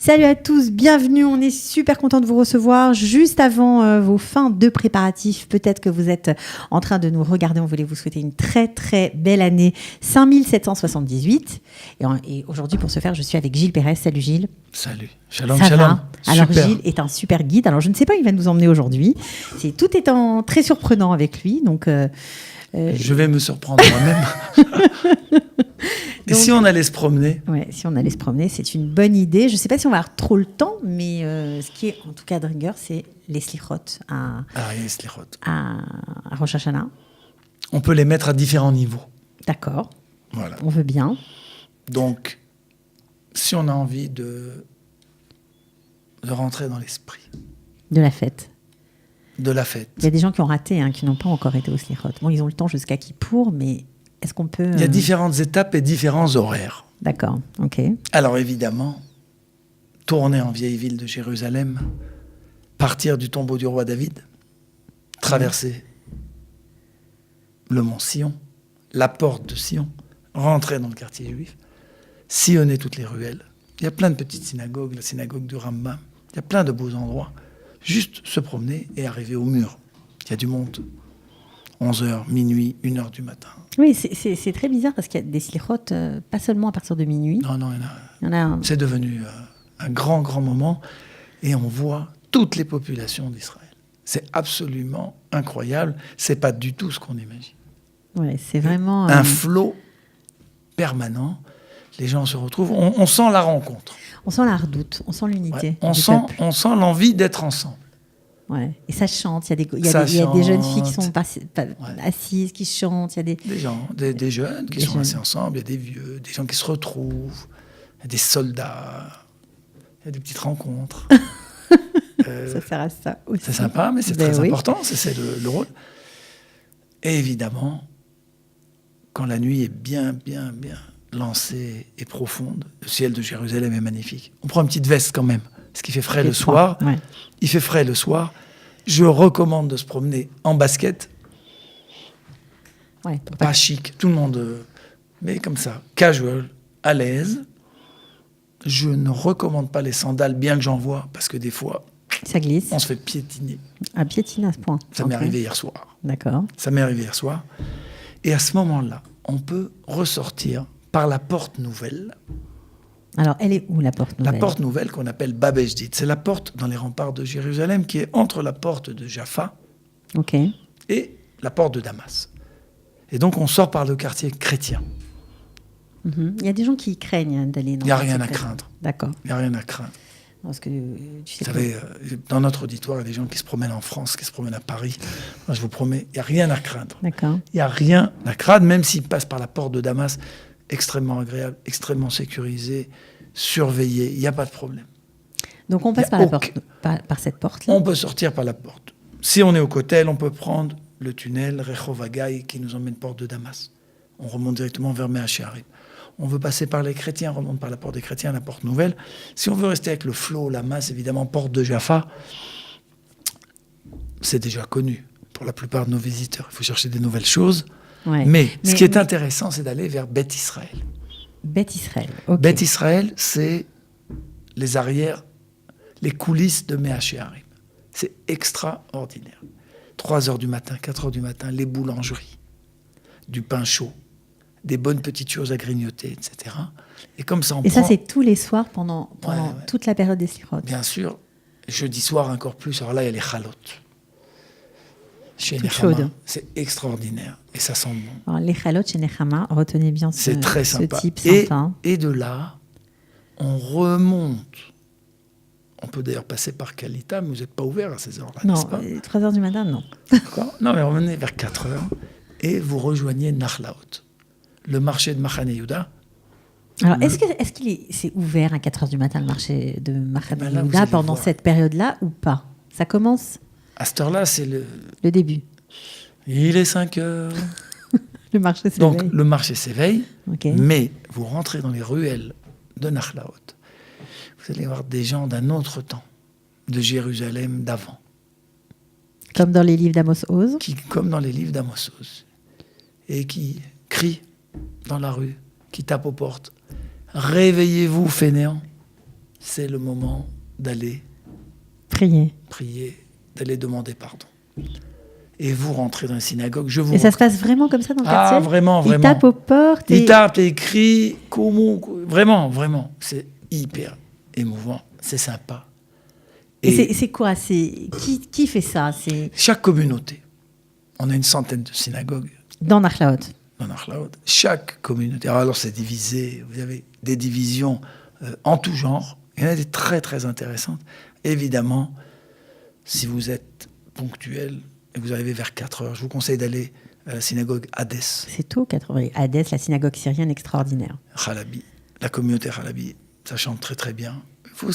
Salut à tous, bienvenue, on est super content de vous recevoir. Juste avant vos fins de préparatifs, peut-être que vous êtes en train de nous regarder, on voulait vous souhaiter une très très belle année 5778. Et aujourd'hui pour ce faire, je suis avec Gilles Pérez. Salut Gilles. Salut, shalom, Ça shalom. va. Alors Super. Gilles est un super guide, alors je ne sais pas où il va nous emmener aujourd'hui. Tout est très surprenant avec lui, donc... Je vais me surprendre moi-même. Et si on allait se promener? Ouais, si on allait se promener, c'est une bonne idée. Je ne sais pas si on va avoir trop le temps, mais ce qui est en tout cas de rigueur, c'est les slichot à Rosh Hashanah. On peut les mettre à différents niveaux. D'accord. Voilà. On veut bien. Donc, si on a envie de rentrer dans l'esprit De la fête. de la fête, Il y a des gens qui ont raté, qui n'ont pas encore été au slichot. Bon, ils ont le temps jusqu'à Kippour, mais est-ce qu'on peut... il y a différentes étapes et différents horaires. D'accord, ok. Alors évidemment, tourner en vieille ville de Jérusalem, partir du tombeau du roi David, traverser le mont Sion, la porte de Sion, rentrer dans le quartier juif, sillonner toutes les ruelles. Il y a plein de petites synagogues, la synagogue du Rambam, il y a plein de beaux endroits. Juste se promener et arriver au mur. Il y a du monde. 11h, minuit, 1h du matin. Oui, c'est très bizarre parce qu'il y a des slichot, pas seulement à partir de minuit. Non, Il y en a un... c'est devenu un grand, grand moment et on voit toutes les populations d'Israël. C'est absolument incroyable. C'est pas du tout ce qu'on imagine. Ouais, c'est vraiment... Un flot permanent. Les gens se retrouvent. On sent la rencontre. On sent la redoute, on sent l'unité. Ouais, du peuple. on sent l'envie d'être ensemble. Ouais. Et ça chante, il y Ça a des jeunes filles qui chante. sont assises, qui chantent, il y a des... Des gens, des jeunes qui Des sont jeunes. assis ensemble, il y a des vieux, des gens qui se retrouvent, il y a des soldats, il y a des petites rencontres. Ça sert à ça aussi. C'est sympa, mais c'est Ben très oui. important, c'est le rôle. Et évidemment, quand la nuit est bien, bien, bien lancée et profonde, le ciel de Jérusalem est magnifique. On prend une petite veste quand même, parce qu'il fait frais le soir. Ouais. Il fait frais le soir. Je recommande de se promener en basket, Ouais, pas chic, tout le monde, mais comme ça, casual, à l'aise. Je ne recommande pas les sandales, bien que j'en vois, parce que des fois, ça glisse. on se fait piétiner. À piétiner à ce point. Ça Ok. m'est arrivé hier soir. D'accord. Ça m'est arrivé hier soir. Et à ce moment-là, on peut ressortir par la porte nouvelle. Alors, elle est où la porte nouvelle? La porte nouvelle qu'on appelle Bab Ejdid. C'est la porte dans les remparts de Jérusalem qui est entre la porte de Jaffa Ok. et la porte de Damas. Et donc, on sort par le quartier chrétien. Mhm. Il y a des gens qui craignent d'aller dans Il n'y a cette rien à secrète. craindre. D'accord. Il n'y a rien à craindre. Parce que tu sais Vous savez, dans notre auditoire, il y a des gens qui se promènent en France, qui se promènent à Paris. Moi, je vous promets, il n'y a rien à craindre. D'accord. Il n'y a rien à craindre, même s'ils passent par la porte de Damas, extrêmement agréable, extrêmement sécurisé, surveillé, il n'y a pas de problème. Donc, on passe Il y a par cette porte-là. On peut sortir par la porte. Si on est au Kotel, on peut prendre le tunnel Rehov Hagai qui nous emmène porte de Damas. On remonte directement vers Mea Shearim. On veut passer par les chrétiens, on remonte par la porte des chrétiens, la porte nouvelle. Si on veut rester avec le flot, la masse, évidemment, porte de Jaffa, c'est déjà connu pour la plupart de nos visiteurs. Il faut chercher des nouvelles choses. Ouais. Mais ce qui est intéressant, c'est d'aller vers Beth Israël. Beth Israël. Ok. Beth Israël, c'est les arrières, les coulisses de Mea Shearim. C'est extraordinaire. 3h du matin, 4h du matin, les boulangeries, du pain chaud, des bonnes petites choses à grignoter, etc. Et comme ça, on Et prend... ça, c'est tous les soirs pendant Ouais. toute la période des slichot. Bien sûr, jeudi soir encore plus. Alors là, il y a les chalotes. Chez Toutes Nechama, chaudes. c'est extraordinaire. Et ça sent bon. Alors, les chalot chez Nechama, retenez bien C'est très ce sympa. type sympa. Et de là, on remonte. On peut d'ailleurs passer par Kalita, mais vous n'êtes pas ouvert à ces heures-là, Non, n'est-ce pas 3h du matin, non. D'accord. Non, mais revenez vers 4 heures et vous rejoignez Nachlaot, le marché de Machane Yehuda. Alors, est-ce qu'il c'est ouvert à 4h du matin, le marché de Machane Ben là, vous Yehuda, allez pendant voir. cette période-là ou pas? Ça commence À cette heure-là, c'est le... le début. Il est 5 heures. Le marché s'éveille. Donc, le marché s'éveille, Ok. mais vous rentrez dans les ruelles de Nachlaot. Vous allez voir des gens d'un autre temps, de Jérusalem d'avant, Comme dans les livres d'Amos Oz. qui, comme dans les livres d'Amos Oz, et qui crient dans la rue, qui tapent aux portes. Réveillez-vous, fainéants. c'est le moment d'aller Prier. d'aller demander pardon. Et vous rentrez dans la synagogue, Et ça se passe vraiment comme ça dans le quartier? Ah, vraiment, Ils vraiment. tapent aux portes. Ils tapent et ils crient, vraiment, vraiment. C'est hyper émouvant, c'est sympa. Et c'est quoi? Qui fait ça? Chaque communauté, on a une centaine de synagogues. Dans Nachlaot. Chaque communauté, alors c'est divisé, vous avez des divisions en tout genre. Il y en a des très très intéressantes. Évidemment, si vous êtes ponctuel et vous arrivez vers 4 heures, je vous conseille d'aller à la synagogue Hadès. C'est tôt, 4 heures. Hadès, la synagogue syrienne extraordinaire. Chalabi, la communauté Chalabi, ça chante très très bien.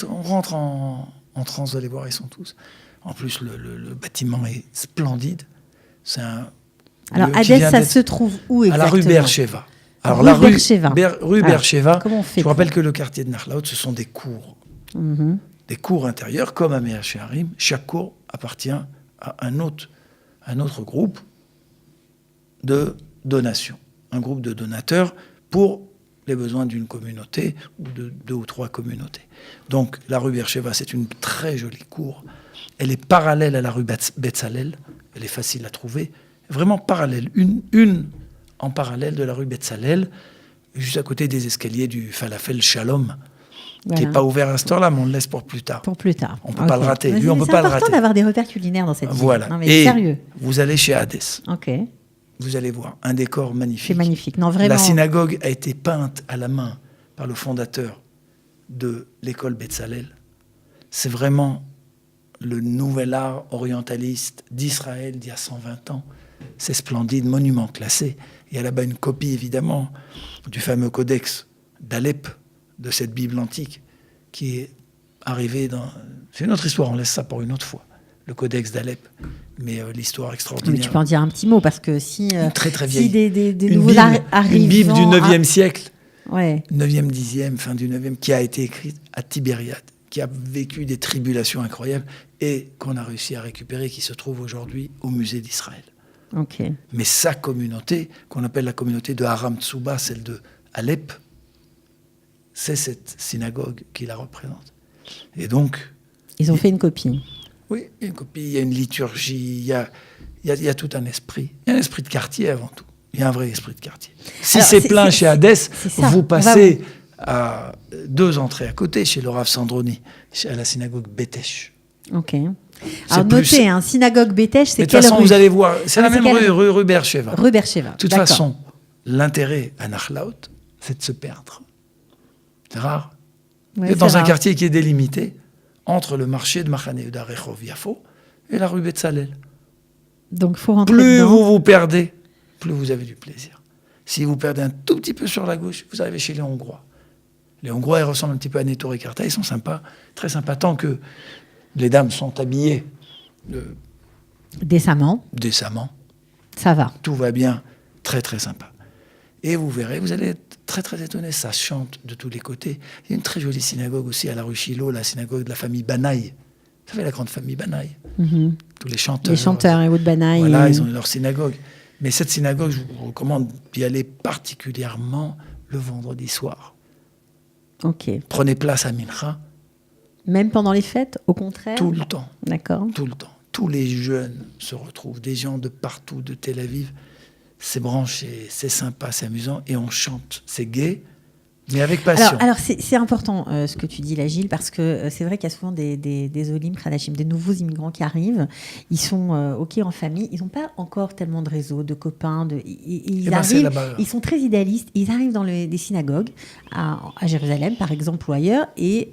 On rentre en transe, vous allez voir, ils sont tous. En plus, le bâtiment est splendide. C'est un Alors, Hadès, ça se trouve où exactement? À la rue Beersheva. Alors, rue Beersheva. Rue Beersheva, comment on fait je vous rappelle que le quartier de Nachlaot, ce sont des cours. Mm-hmm. Des cours intérieurs, comme à Mea Shearim. Chaque cours appartient à un autre groupe de donation. Un groupe de donateurs pour les besoins d'une communauté ou de 2 ou 3 communautés. Donc, la rue Beersheva, c'est une très jolie cour. Elle est parallèle à la rue Betzalel. Elle est facile à trouver. Vraiment parallèle. Une en parallèle de la rue Betzalel, juste à côté des escaliers du Falafel Shalom, voilà. Qui n'est pas ouvert à cette heure-là, mais on le laisse pour plus tard. Pour plus tard. On ne peut pas le rater. Lui, on peut pas le rater. C'est important d'avoir des repères culinaires dans cette ville. Voilà. Non, mais et sérieux. Vous allez chez Hadès. Ok. Vous allez voir un décor magnifique. C'est magnifique. Non, vraiment. La synagogue a été peinte à la main par le fondateur de l'école Betzalel. C'est vraiment le nouvel art orientaliste d'Israël d'il y a 120 ans. C'est splendide, monument classé. Il y a là-bas une copie, évidemment, du fameux codex d'Alep, de cette Bible antique, qui est arrivée dans... C'est une autre histoire, on laisse ça pour une autre fois, le codex d'Alep. Mais l'histoire extraordinaire... Mais tu peux en dire un petit mot, parce que si... très très vieille. Si des nouveaux arrivent... Une Bible du 9e siècle, ouais. 9e, 10e, fin du 9e, qui a été écrite à Tibériade, qui a vécu des tribulations incroyables, et qu'on a réussi à récupérer, qui se trouve aujourd'hui au musée d'Israël. Okay. Mais sa communauté, qu'on appelle la communauté de Haram Tsuba, celle de Alep, c'est cette synagogue qui la représente. Et donc... Ils ont fait une copie. Oui, il y a une copie, il y a une liturgie, il y a tout un esprit. Il y a un esprit de quartier avant tout. Il y a un vrai esprit de quartier. Si alors, c'est plein chez Hadès, vous passez à 2 entrées à côté, chez le Rav Sandroni, à la synagogue Betesh. Ok. Alors notez, synagogue Betesh, c'est quelle rue? De toute façon, vous allez voir, c'est la même rue Beersheva. Rue Beersheva. De toute façon, l'intérêt à Nachlaot, c'est de se perdre. C'est rare. Ouais, dans un quartier qui est délimité entre le marché de Machane Yehuda Rehov Yafo et la rue Betzalel. Donc, faut rentrer plus dedans. Vous vous perdez, plus vous avez du plaisir. Si vous perdez un tout petit peu sur la gauche, vous arrivez chez les Hongrois. Les Hongrois, ils ressemblent un petit peu à Neto Ricarta, ils sont sympas, très sympas, tant que les dames sont habillées décemment. Ça va. Tout va bien, très très sympa. Et vous verrez, vous allez être très très étonné, ça chante de tous les côtés. Il y a une très jolie synagogue aussi à la rue Shiloh, la synagogue de la famille Banaï. Vous savez, la grande famille Banaï. Mm-hmm. Tous les chanteurs. Les chanteurs, et de Banaï. Voilà, ils ont leur synagogue. Mais cette synagogue, je vous recommande d'y aller particulièrement le vendredi soir. Ok. Prenez place à Mincha. Même pendant les fêtes, au contraire? Tout le temps. D'accord. Tout le temps. Tous les jeunes se retrouvent, des gens de partout, de Tel Aviv. C'est branché, c'est sympa, c'est amusant, et on chante. C'est gai, mais avec passion. Alors c'est important ce que tu dis là, Gilles, parce que c'est vrai qu'il y a souvent des Olim, Kradachim, des nouveaux immigrants qui arrivent. Ils sont OK en famille, ils n'ont pas encore tellement de réseaux, de copains. Ils arrivent, ils sont très idéalistes. Ils arrivent dans des synagogues à Jérusalem, par exemple, ou ailleurs, et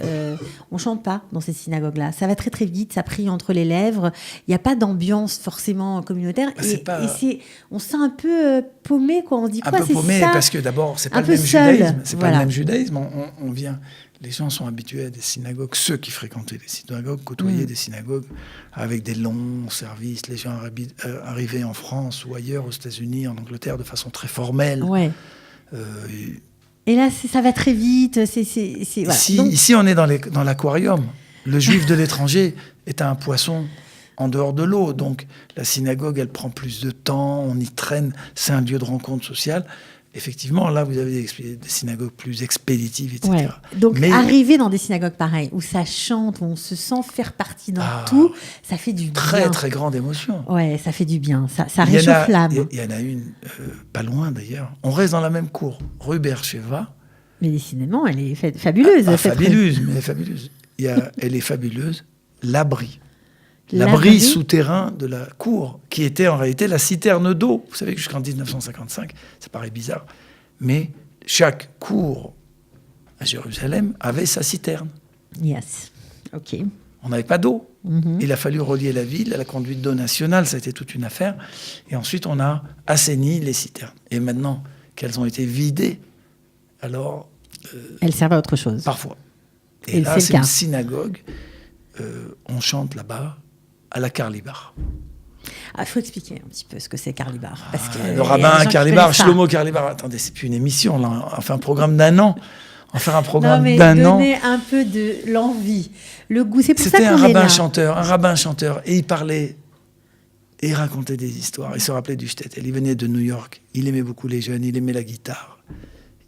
on ne chante pas dans ces synagogues-là. Ça va très très vite, ça prie entre les lèvres. Il n'y a pas d'ambiance forcément communautaire. On se sent un peu paumé, quoi. On se dit quoi, un peu paumé, parce que d'abord, c'est pas le même judaïsme. C'est pas le même judaïsme. On vient, les gens sont habitués à des synagogues, ceux qui fréquentaient des synagogues, côtoyaient des synagogues avec des longs services. Les gens arrivaient en France ou ailleurs, aux États-Unis, en Angleterre, de façon très formelle. Ouais. Et là, ça va très vite. Voilà. Ici, on est dans l'aquarium. Le juif de l'étranger est un poisson en dehors de l'eau. Donc, la synagogue, elle prend plus de temps, on y traîne. C'est un lieu de rencontre sociale. Effectivement, là, vous avez des synagogues plus expéditives, etc. Ouais. Donc, Mais- arriver dans des synagogues pareilles, où ça chante, où on se sent faire partie d'un tout, ça fait du Très, bien. très grande émotion. Ouais, ça fait du bien. Ça Il y en réchauffe a- l'âme. Il y en a une, pas loin d'ailleurs. On reste dans la même cour, rue Beersheva. Mais décidément, elle est fabuleuse. cette rue. Fabuleuse, mais fabuleuse. Elle est fabuleuse. L'abri. L'abri L'abri souterrain de la cour, qui était en réalité la citerne d'eau. Vous savez que jusqu'en 1955, ça paraît bizarre, mais chaque cour à Jérusalem avait sa citerne. Yes. OK. On n'avait pas d'eau. Mhm. Il a fallu relier la ville à la conduite d'eau nationale, ça a été toute une affaire. Et ensuite, on a assaini les citernes. Et maintenant qu'elles ont été vidées, alors, Elle servait à autre chose. parfois. Et Et là, c'est c'est le une cas. synagogue. On chante là-bas à la Karlibar. Il faut expliquer un petit peu ce que c'est Karlibar. Parce que Le il y a rabbin des gens qui Karlibar, connaissent pas. Shlomo Karlibar. Attendez, c'est plus une émission, là. On fait un programme d'un an. On va faire un Non, programme mais d'un an. donnez un peu de l'envie, le goût. C'est pour ça C'était un qu'on est là. rabbin chanteur. Et il parlait, et il racontait des histoires. Il se rappelait du shtetl. Il venait de New York. Il aimait beaucoup les jeunes. Il aimait la guitare.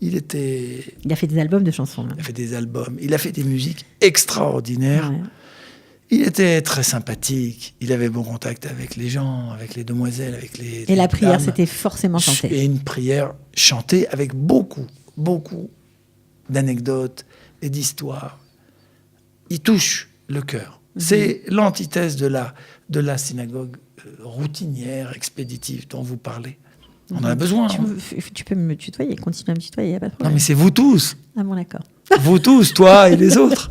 Il Il a fait des albums de chansons. Là. a fait des albums. Il a fait des musiques extraordinaires. Ouais. Il était très sympathique. Il avait bon contact avec les gens, avec les demoiselles, avec les Et la prière, dames. c'était forcément chanté. Et une prière chantée avec beaucoup, beaucoup d'anecdotes et d'histoires. Il touche le cœur. C'est l'antithèse de la synagogue routinière, expéditive dont vous parlez. On en a besoin. Tu peux me tutoyer, continue à me tutoyer, il n'y a pas de Non, problème. mais c'est vous tous. Ah bon, d'accord. Vous tous, toi et les autres.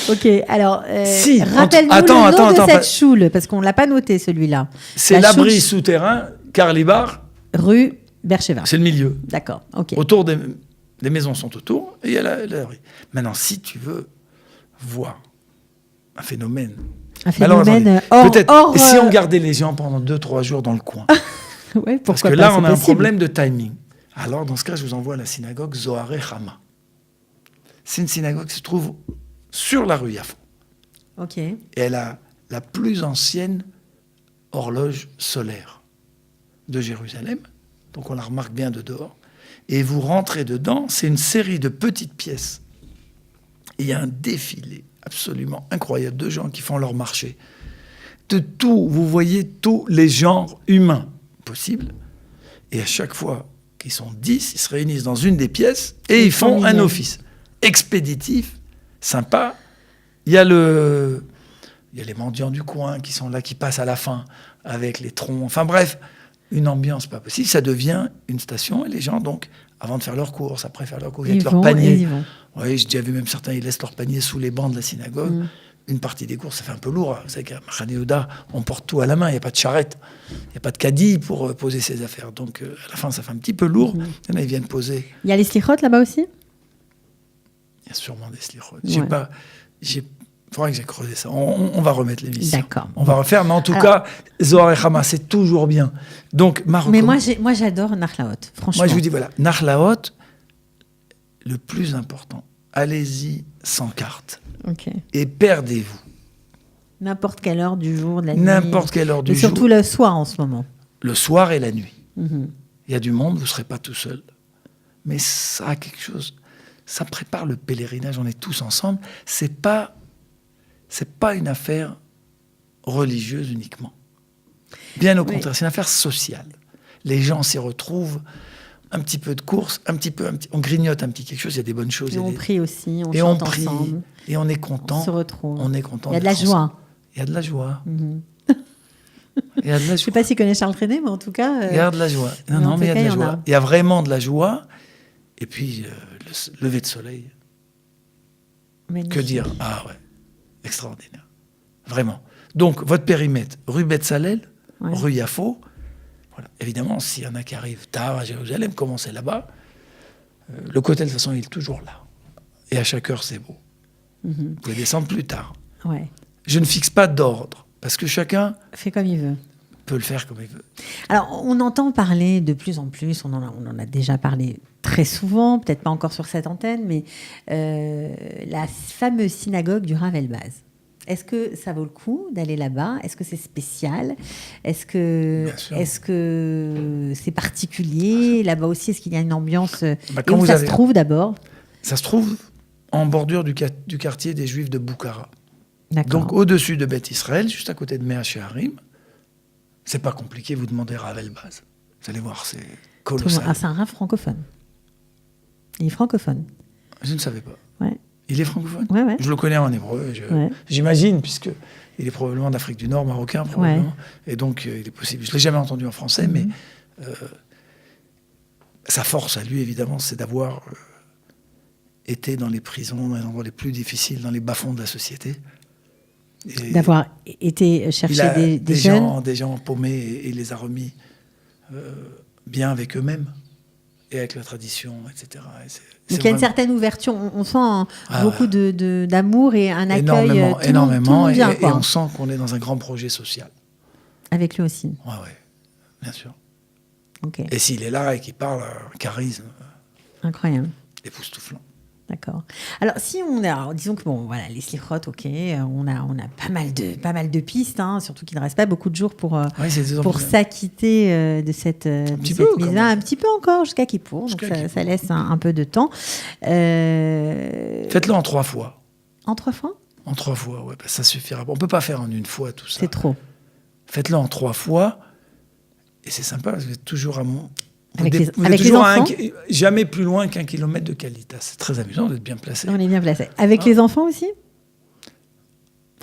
Ok, alors, Si, rappelle-nous attends, le nom de attends, cette choule, parce qu'on ne l'a pas noté, celui-là. C'est La l'abri choule- souterrain, Karlibar, Rue Beersheva. c'est le milieu. D'accord, ok. Autour des maisons sont autour et il y a l'abri. Maintenant, si tu veux voir un phénomène. Un Alors, phénomène attendez, peut-être. hors, Et si on gardait les gens pendant 2-3 jours dans le coin? ouais, Parce pourquoi que pas, là, c'est on a un possible. problème de timing. Alors, dans ce cas, je vous envoie à la synagogue Zoharé Hama. C'est une synagogue qui se trouve sur la rue Yafo. Ok. Et elle a la plus ancienne horloge solaire de Jérusalem. Donc, on la remarque bien de dehors. Et vous rentrez dedans, c'est une série de petites pièces. Et il y a un défilé absolument incroyable de gens qui font leur marché. De tout, vous voyez tous les genres humains possibles. Et à chaque fois qu'ils sont 10, ils se réunissent dans une des pièces et ils font un office expéditif, sympa. Il y a les mendiants du coin qui sont là, qui passent à la fin avec les troncs. Enfin bref, une ambiance pas possible. Ça devient une station et les gens, donc, avant de faire leurs courses, après faire leurs courses, avec leur panier. Ils y vont. Oui, j'ai déjà vu même certains, ils laissent leur panier sous les bancs de la synagogue. Une partie des courses, ça fait un peu lourd. Vous savez qu'à Machane Yehuda, on porte tout à la main. Il n'y a pas de charrette. Il n'y a pas de caddie pour poser ses affaires. Donc, à la fin, ça fait un petit peu lourd. Il y en a, ils viennent poser. Il y a les slichot là-bas aussi? Il y a sûrement des slichot. Ouais. Il faudrait que j'ai creusé ça. On va remettre l'émission. D'accord. On va refaire. Mais en tout cas, Zohar et Hama, c'est toujours bien. Donc, Mais moi, j'adore Nachlaot, franchement. Moi, je vous dis, voilà, Nachlaot, le plus important, allez-y sans carte. Ok. Et perdez-vous. N'importe quelle heure du jour, de la nuit. N'importe quelle heure du Mais jour. surtout le soir en ce moment. Le soir et la nuit. Mhm. Il y a du monde, vous ne serez pas tout seul. Mais ça a quelque chose. Ça prépare le pèlerinage, on est tous ensemble. C'est pas une affaire religieuse uniquement. Bien au contraire, c'est une affaire sociale. Les gens s'y retrouvent, un petit peu de course, on grignote un petit quelque chose, il y a des bonnes choses. Et on prie aussi, on et chante on prie, ensemble. et on est content. On se retrouve. On est content. Il y a de la d'être joie. ensemble. Il y a de la joie. Mhm. Il y a de la Je ne joie. sais pas s'il connaît Charles Trenet, mais en tout cas... Il y a de la joie. mais en Non, tout mais il y a cas, de la il y en joie. a. Il y a vraiment de la joie. Et puis, le lever de soleil. magnifique. Que dire? Ah ouais, extraordinaire. Vraiment. Donc, votre périmètre, rue Betzalel, Ouais. rue Yafo. Voilà. Évidemment, s'il y en a qui arrivent tard à Jérusalem, commencez là-bas. Le cotel, de toute façon, il est toujours là. Et à chaque heure, c'est beau. Vous pouvez descendre plus tard. Ouais. Je ne fixe pas d'ordre, parce que chacun Fait comme il veut. peut le faire comme il veut. Alors, on entend parler de plus en plus, on en a déjà parlé très souvent, peut-être pas encore sur cette antenne, mais la fameuse synagogue du Rav Elbaz. Est-ce que ça vaut le coup d'aller là-bas? Est-ce que c'est spécial? Est-ce que c'est particulier? Là-bas aussi, est-ce qu'il y a une ambiance et où ça se trouve d'abord? Ça se trouve en bordure du quartier des Juifs de Boukhara. D'accord. Donc au-dessus de Beth Israël, juste à côté de Mea Shearim. C'est pas compliqué, vous demandez Rav Elbaz. Vous allez voir, c'est colossal. C'est un Rav francophone. Il est francophone. Je ne savais pas. Ouais. Il est francophone? Ouais. Je le connais en hébreu, j'imagine, puisqu'il est probablement d'Afrique du Nord, marocain probablement. Ouais. Et donc, il est possible. Je ne l'ai jamais entendu en français, mais sa force à lui, évidemment, c'est d'avoir été dans les prisons, dans les endroits les plus difficiles, dans les bas-fonds de la société. Et d'avoir été chercher des jeunes. Des gens paumés et les a remis bien avec eux-mêmes et avec la tradition, etc. Donc il y a une certaine ouverture, on sent beaucoup d'amour et un accueil. Énormément, et on sent qu'on est dans un grand projet social. Avec lui aussi. Oui, bien sûr. Okay. Et s'il est là et qu'il parle, un charisme incroyable, époustouflant. D'accord. Alors, disons que les slichot, ok, on a pas mal de pistes, hein, surtout qu'il ne reste pas beaucoup de jours pour s'acquitter de cette mise-là, un petit peu encore jusqu'à Kippour, donc ça laisse un peu de temps. Faites-le en 3 fois. En 3 fois? En 3 fois, ouais, ça suffira. On ne peut pas faire en une fois tout ça. C'est trop. Faites-le en 3 fois, et c'est sympa, parce que vous êtes toujours à mon... Avec les enfants, jamais plus loin qu'1 kilomètre de Calitas. C'est très amusant d'être bien placé. On est bien placé. Avec les enfants aussi?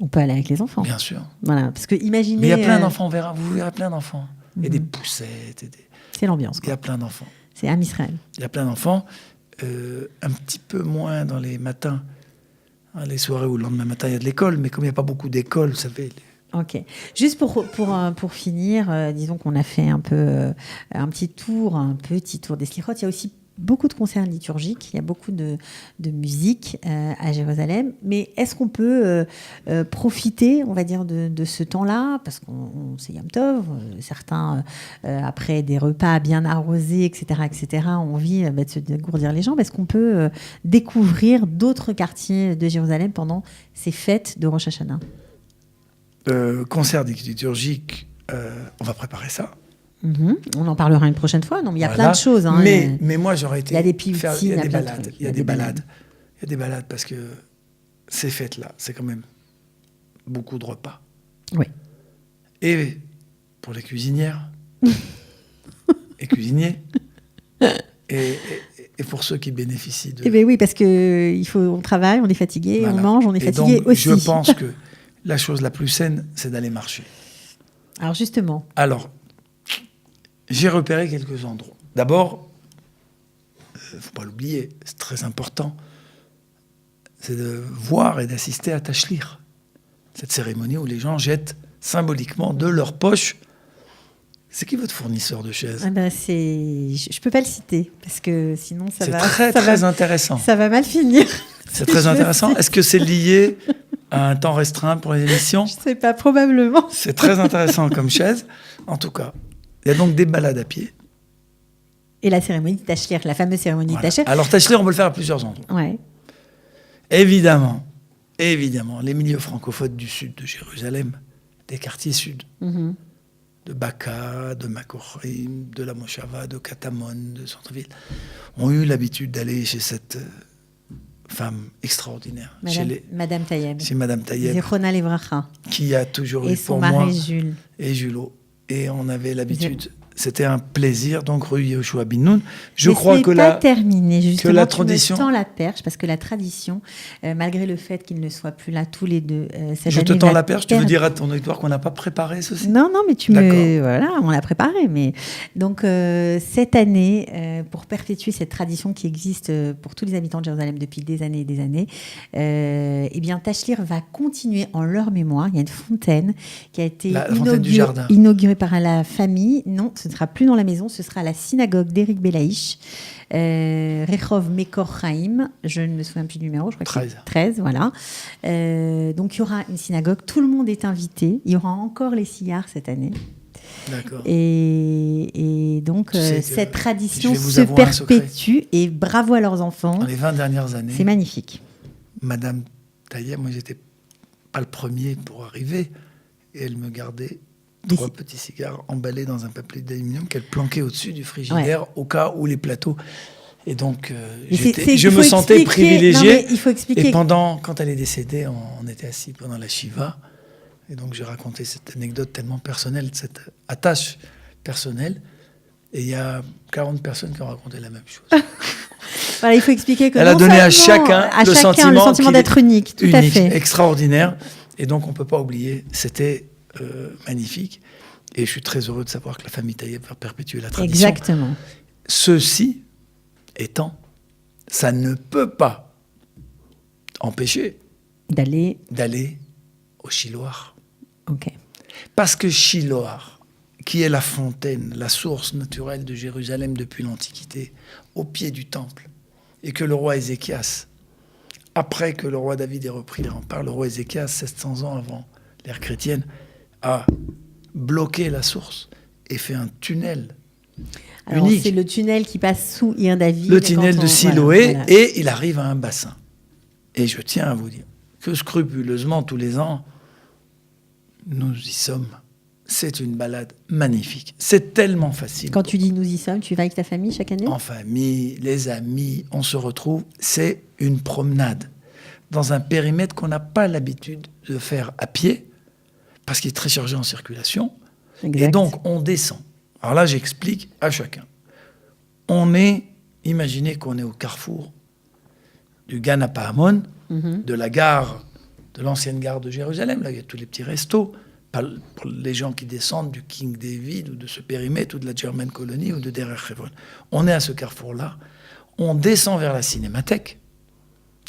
On peut aller avec les enfants. Bien sûr. Voilà, parce que imaginez... Mais il y a plein d'enfants, vous verrez plein d'enfants. Il y a des poussettes. C'est l'ambiance. Il y a plein d'enfants. C'est Am Israël. Il y a plein d'enfants. Un petit peu moins dans les matins, les soirées où le lendemain matin il y a de l'école, mais comme il n'y a pas beaucoup d'écoles, vous savez... Ok. Juste pour finir, disons qu'on a fait un petit tour des slichot. Il y a aussi beaucoup de concerts liturgiques, il y a beaucoup de musique à Jérusalem. Mais est-ce qu'on peut profiter, on va dire, de ce temps-là? Parce qu'on c'est Yom Tov, certains, après des repas bien arrosés, etc., ont envie de se dégourdir les jambes. Est-ce qu'on peut découvrir d'autres quartiers de Jérusalem pendant ces fêtes de Rosh Hashanah? Concert liturgique, on va préparer ça. On en parlera une prochaine fois. Non, mais il y a plein de choses. Hein, mais moi, j'aurais été... Il y a des pioutines, il y a des balades. Il y a des balades. Il y a des balades parce que ces fêtes-là, c'est quand même beaucoup de repas. Oui. Et pour les cuisinières et cuisiniers et pour ceux qui bénéficient de... Eh bien oui, parce qu'on travaille, on est fatigué, on mange, on est fatigué donc, aussi. Je pense que la chose la plus saine, c'est d'aller marcher. Alors justement. J'ai repéré quelques endroits. D'abord, il ne faut pas l'oublier, c'est très important, c'est de voir et d'assister à Tashlir, cette cérémonie où les gens jettent symboliquement de leur poche. C'est qui votre fournisseur de chaises? Je ne peux pas le citer, parce que sinon ça va... C'est très intéressant. Ça va mal finir. C'est très intéressant. Est-ce que c'est lié à un temps restreint pour les émissions? Je ne sais pas, probablement. C'est très intéressant comme chaise. En tout cas, il y a donc des balades à pied. Et la cérémonie de Tashlir, la fameuse cérémonie de Tashlir. Alors Tashlir, on peut le faire à plusieurs endroits. Ouais. Évidemment, les milieux francophones du sud de Jérusalem, des quartiers sud, de Baka, de Makorim, de la Moshava, de Katamon, de centre-ville, ont eu l'habitude d'aller chez cette femme extraordinaire. Madame Tayeb. Chez Madame Tayeb. Zichronah Livracha. Qui a toujours eu pour moi... Et son mari Jules. Et Julot. Et on avait l'habitude... C'était un plaisir, donc rue Yehoshua bin Nun. Je crois que pas terminé, justement, que la tradition... Tu me tends la perche, parce que la tradition, malgré le fait qu'ils ne soient plus là tous les deux, cette je année... te tends la perche, tu veux dire à ton auditoire qu'on n'a pas préparé ceci? Non, mais Voilà, on l'a préparé. Mais... Donc, cette année, pour perpétuer cette tradition qui existe pour tous les habitants de Jérusalem depuis des années et des années, eh bien, Tashlir va continuer en leur mémoire. Il y a une fontaine qui a été inaugurée par la famille. Non, ce ne sera plus dans la maison, ce sera à la synagogue d'Éric Belaïch, Rehov Mekor Chaim, je ne me souviens plus du numéro, je crois 13. que c'est 13, voilà. Donc il y aura une synagogue, tout le monde est invité, il y aura encore les cigares cette année. D'accord. Et donc cette tradition se perpétue et bravo à leurs enfants. Dans les 20 dernières années, c'est magnifique. Madame Tayeb, moi j'étais pas le premier pour arriver. Et elle me gardait Mais 3 c'est- petits cigares emballés dans un papier d'aluminium qu'elle planquait au-dessus du frigidaire au cas où les plateaux. Et donc, Mais je il me faut sentais expliquer- privilégié. non, mais il faut expliquer. Et quand elle est décédée, on était assis pendant la Shiva. Et donc, j'ai raconté cette anecdote tellement personnelle, cette attache personnelle. Et il y a 40 personnes qui ont raconté la même chose. Voilà, il faut expliquer que Elle a non donné à seulement chacun le le sentiment sentiment qu'il d'être est unique. Tout à unique, fait. extraordinaire. Et donc, on ne peut pas oublier. C'était magnifique. Et je suis très heureux de savoir que la famille Taïeb va perpétuer la tradition. Exactement. Ceci étant, ça ne peut pas empêcher D'aller. d'aller au Shiloah. Ok. Parce que Shiloah, qui est la fontaine, la source naturelle de Jérusalem depuis l'Antiquité, au pied du temple, et que le roi Ézéchias, après que le roi David ait repris les remparts, le roi Ézéchias, 700 ans avant l'ère chrétienne, a bloqué la source et fait un tunnel Alors, unique. c'est le tunnel qui passe sous Ir David. Le tunnel de Siloé, voilà. et il arrive à un bassin. Et je tiens à vous dire que scrupuleusement, tous les ans, nous y sommes. C'est une balade magnifique. C'est tellement facile. Quand tu dis nous y sommes, tu vas avec ta famille chaque année? En famille, les amis, on se retrouve. C'est une promenade dans un périmètre qu'on n'a pas l'habitude de faire à pied, parce qu'il est très chargé en circulation. Exact. Et donc, on descend. Alors là, j'explique à chacun. Imaginez qu'on est au carrefour du Gan Pahamon, de la gare, de l'ancienne gare de Jérusalem. Là, il y a tous les petits restos. Pour les gens qui descendent du King David ou de ce périmètre ou de la German Colony ou de Derer Hebron. On est à ce carrefour-là. On descend vers la cinémathèque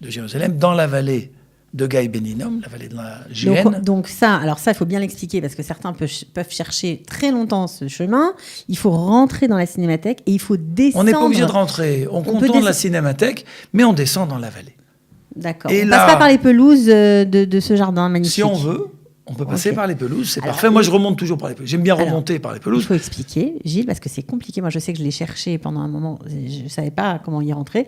de Jérusalem, dans la vallée de Gaï Ben Hinnom, la vallée de la Géhenne. Donc ça, il faut bien l'expliquer parce que certains peuvent chercher très longtemps ce chemin. Il faut rentrer dans la cinémathèque et il faut descendre. On n'est pas obligé de rentrer. On contourne la cinémathèque, mais on descend dans la vallée. D'accord. Et On là, passe pas par les pelouses de ce jardin magnifique. Si on veut, on peut passer Ok. par les pelouses, c'est Alors, parfait. Moi, je remonte toujours par les pelouses. J'aime bien remonter par les Il pelouses. faut expliquer, Gilles, parce que c'est compliqué. Moi, je sais que je l'ai cherché pendant un moment. Je ne savais pas comment y rentrer.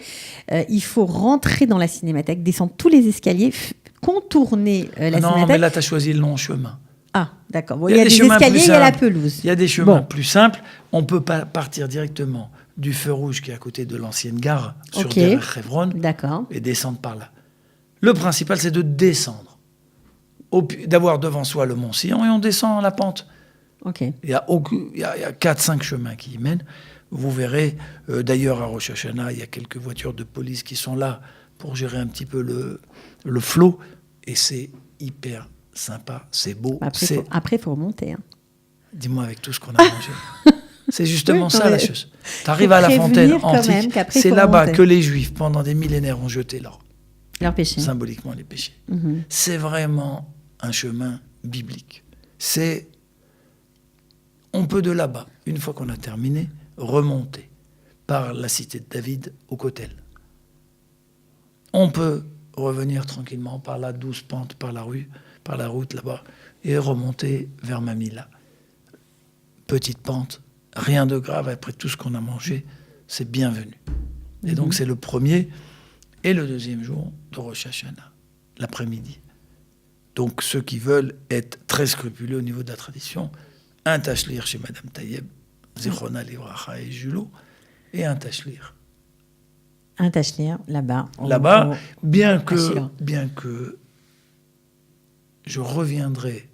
Il faut rentrer dans la cinémathèque, descendre tous les escaliers, contourner la Non, cinémathèque. mais là, tu as choisi le long chemin. Ah, d'accord. Bon, Il y a des des chemins escaliers, plus il y a la simples. pelouse. Il y a des chemins Bon. plus simples. On peut pas partir directement du feu rouge qui est à côté de l'ancienne gare sur Ok. Derer Hebron D'accord. et descendre par là. Le principal, c'est de descendre. D'avoir devant soi le Mont Sion et on descend la pente. Ok. Il y a 4-5 chemins qui y mènent. Vous verrez, d'ailleurs, à Rosh Hashanah, il y a quelques voitures de police qui sont là pour gérer un petit peu le flot. Et c'est hyper sympa, c'est beau. Après, il faut remonter. Hein. Dis-moi, avec tout ce qu'on a mangé. C'est justement Oui, ça non, la mais chose. Tu arrives à la fontaine prévenir quand même antique, qu'après, il c'est faut là-bas remonter. que les Juifs, pendant des millénaires, ont jeté Leur péché. symboliquement les péchés. Mhm. C'est vraiment un chemin biblique. On peut de là-bas, une fois qu'on a terminé, remonter par la cité de David au Kotel. On peut revenir tranquillement par la douce pente, par la route là-bas, et remonter vers Mamila. Petite pente, rien de grave après tout ce qu'on a mangé, c'est bienvenu. Et donc c'est le premier et le deuxième jour de Rosh Hashanah, l'après-midi. Donc ceux qui veulent être très scrupuleux au niveau de la tradition, un tachlir chez Madame Taïeb, Zichrona Livracha et Julot, et un tachlir. Un tachlir, là-bas. Là-bas, bien Shiloh. que je reviendrai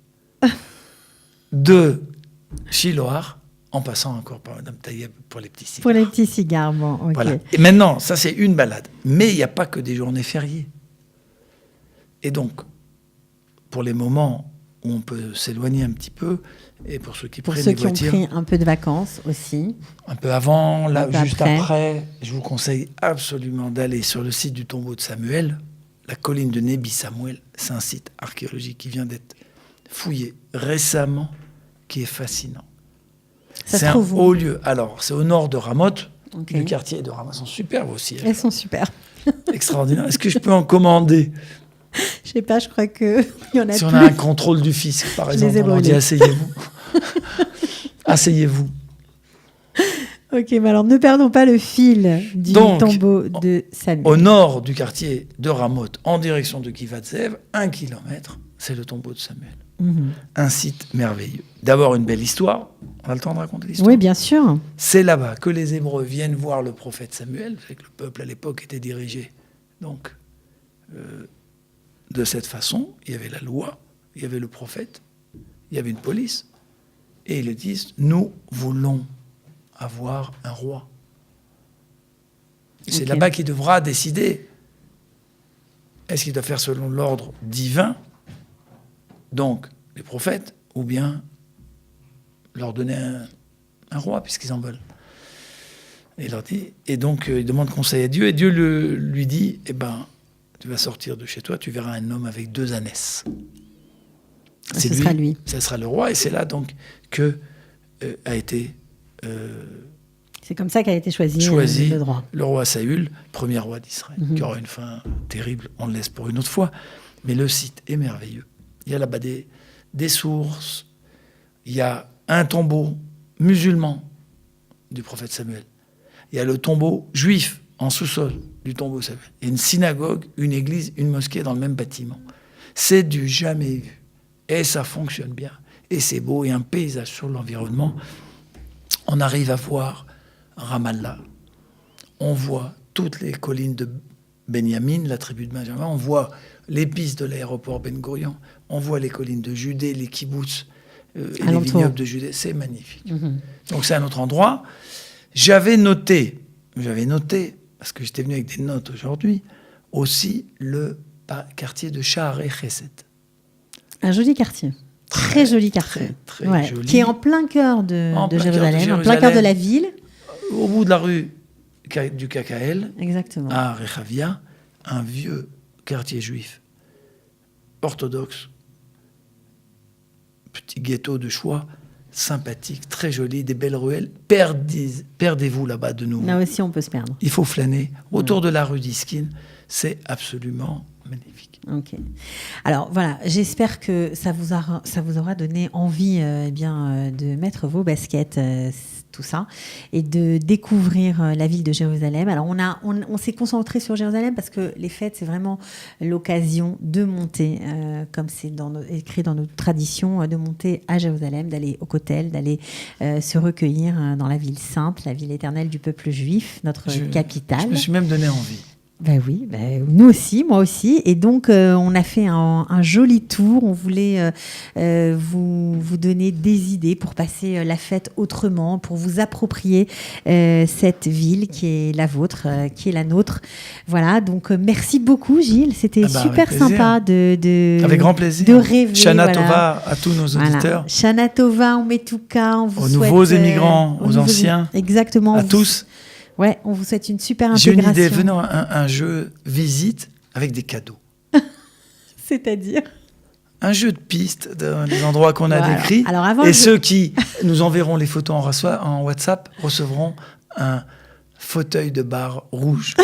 de Shiloah en passant encore par Madame Taïeb pour les petits cigares. Pour les petits cigares, bon, ok. Voilà. Et maintenant, ça c'est une balade. Mais il n'y a pas que des journées fériées. Et donc, pour les moments où on peut s'éloigner un petit peu, et pour ceux qui Pour prennent ceux des qui ont voitures, pris un peu de vacances aussi. un peu avant, là, Un peu juste après. après, je vous conseille absolument d'aller sur le site du tombeau de Samuel, la colline de Nebi Samuel. C'est un site archéologique qui vient d'être fouillé récemment, qui est fascinant. Ça C'est se un trouve où haut lieu. Alors, c'est au nord de Ramoth. Ok. Les quartiers de Ramoth sont superbes aussi. Elles sont super. Extraordinaire. Est-ce que je peux en commander? Je sais pas, je crois qu'il y en a Si plus. on a un contrôle du fisc, par Je les exemple, ai on leur dit brûlés. asseyez-vous. Asseyez-vous. Ok, mais alors ne perdons pas le fil du tombeau de Samuel. Au nord du quartier de Ramoth, en direction de Givat-Zev, 1 kilomètre, c'est le tombeau de Samuel. Un site merveilleux. D'abord, une belle histoire. On a le temps de raconter l'histoire? Oui, bien sûr. C'est là-bas que les Hébreux viennent voir le prophète Samuel. C'est que le peuple, à l'époque, était dirigé donc, de cette façon. Il y avait la loi, il y avait le prophète, il y avait une police. Et ils disent, nous voulons avoir un roi. C'est là-bas qu'il devra décider. Est-ce qu'il doit faire selon l'ordre divin, donc les prophètes, ou bien leur donner un roi, puisqu'ils en veulent. Et il leur dit, et donc il demande conseil à Dieu, et Dieu lui dit, tu vas sortir de chez toi, tu verras un homme avec 2 ânesses. Ce sera lui. Ce sera le roi, et c'est là donc que a été... c'est comme ça qu'a été choisi le roi Saül, premier roi d'Israël, qui aura une fin terrible, on le laisse pour une autre fois. Mais le site est merveilleux. Il y a là-bas des sources, il y a un tombeau musulman du prophète Samuel, il y a le tombeau juif en sous-sol du tombeau Samuel, il y a une synagogue, une église, une mosquée dans le même bâtiment. C'est du jamais vu. Et ça fonctionne bien. Et c'est beau, et un paysage sur l'environnement. On arrive à voir Ramallah, on voit toutes les collines de Benyamin, la tribu de Benjamin, on voit les pistes de l'aéroport Ben Gurion, on voit les collines de Judée, les kibboutz, et les vignobles de Judée, c'est magnifique. Donc c'est un autre endroit. J'avais noté, parce que j'étais venu avec des notes aujourd'hui, aussi le quartier de Shaarei Chesed. Un joli quartier. Très joli quartier. Très joli. Qui est en plein cœur de Jérusalem, en plein cœur de la ville. Au bout de la rue du KKL, exactement, à Rechavia, un vieux quartier juif orthodoxe, petit ghetto de choix, sympathique, très joli, des belles ruelles. Perdez-vous là-bas de nouveau. Là aussi, on peut se perdre. Il faut flâner. Autour de la rue d'Iskin, c'est absolument magnifique. Ok. Alors voilà, j'espère que ça vous aura donné envie de mettre vos baskets, tout ça, et de découvrir la ville de Jérusalem. Alors on s'est concentré sur Jérusalem parce que les fêtes, c'est vraiment l'occasion de monter, comme c'est écrit dans notre tradition, de monter à Jérusalem, d'aller au Kotel, d'aller se recueillir dans la ville sainte, la ville éternelle du peuple juif, notre capitale. Je me suis même donné envie. Ben oui, nous aussi, moi aussi. Et donc, on a fait un joli tour. On voulait vous donner des idées pour passer la fête autrement, pour vous approprier cette ville qui est la vôtre, qui est la nôtre. Voilà, donc merci beaucoup Gilles. C'était super sympa avec grand plaisir. De rêver. Shana Tova à tous nos auditeurs. Shana Tova, on met tout cas. On vous aux souhaite, nouveaux émigrants, aux anciens. Exactement. À tous. Ouais, on vous souhaite une super intégration. J'ai une idée, venons un jeu visite avec des cadeaux. C'est-à-dire un jeu de pistes dans les endroits qu'on a décrits. Alors et ceux qui nous enverront les photos en WhatsApp recevront un fauteuil de bar rouge.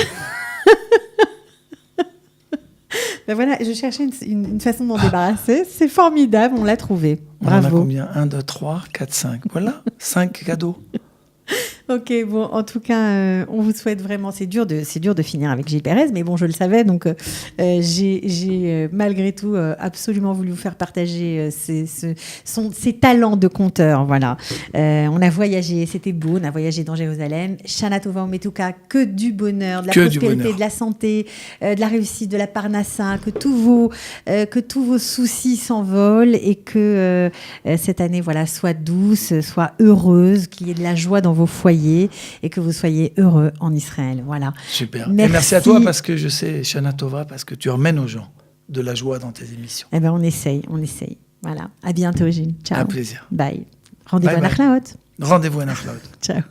Ben voilà, je cherchais une façon d'en débarrasser. C'est formidable, on l'a trouvé. Bravo. On en a combien? 1, 2, 3, 4, 5. Voilà, 5 cadeaux. Ok, bon, en tout cas, on vous souhaite vraiment. C'est dur de finir avec Gilles Pérez, mais bon, je le savais, donc j'ai malgré tout absolument voulu vous faire partager ses talents de conteur. Voilà, on a voyagé, c'était beau, on a voyagé dans Jérusalem. Shana Tova Umetuka, que du bonheur, de la prospérité, de la santé, de la réussite, de la parnassa, que tous vos soucis s'envolent et que cette année, voilà, soit douce, soit heureuse, qu'il y ait de la joie dans vos foyers et que vous soyez heureux en Israël. Voilà. Super. Merci. Et merci à toi parce que je sais, Shana Tova, parce que tu emmènes aux gens de la joie dans tes émissions. Eh ben, on essaye. Voilà. À bientôt, Gilles. Ciao. Un plaisir. Bye. Rendez-vous à Nachlaot. Rendez-vous à Nachlaot. Ciao.